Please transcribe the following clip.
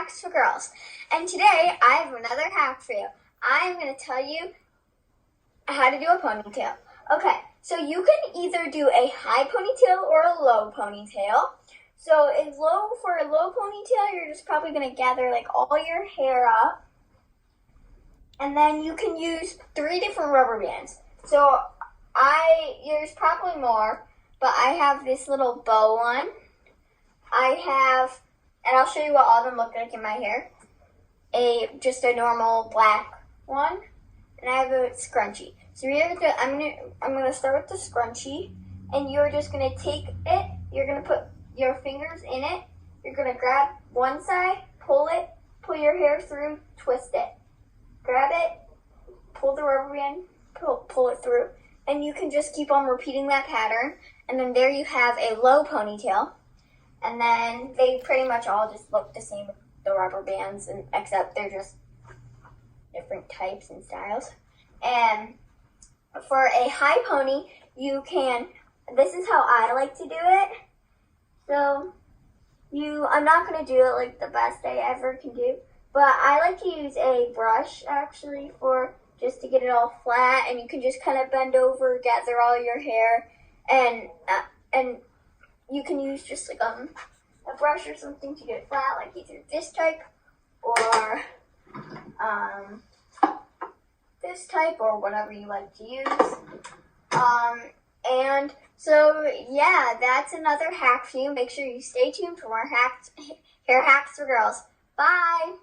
Hacks for Girls. And today I have another hack for you. I'm going to tell you how to do a ponytail. Okay, so you can either do a high ponytail or a low ponytail. So for a low ponytail, you're just probably going to gather like all your hair up. And then you can use 3 different rubber bands. So there's probably more, but I have this little bow one. And I'll show you what all of them look like in my hair. Just a normal black one, and I have a scrunchie. So I'm gonna start with the scrunchie, and you're just gonna take it. You're gonna put your fingers in it. You're gonna grab one side, pull your hair through, twist it, grab it, pull the rubber band, pull it through, and you can just keep on repeating that pattern. And then there you have a low ponytail. And then they pretty much all just look the same with the rubber bands, except they're just different types and styles. And for a high pony, this is how I like to do it. So I'm not going to do it like the best I ever can do, but I like to use a brush actually just to get it all flat, and you can just kind of bend over, gather all your hair, and you can use just like a brush or something to get it flat, like either this type or this type or whatever you like to use. And so yeah, that's another hack for you. Make sure you stay tuned for more hair hacks for girls. Bye!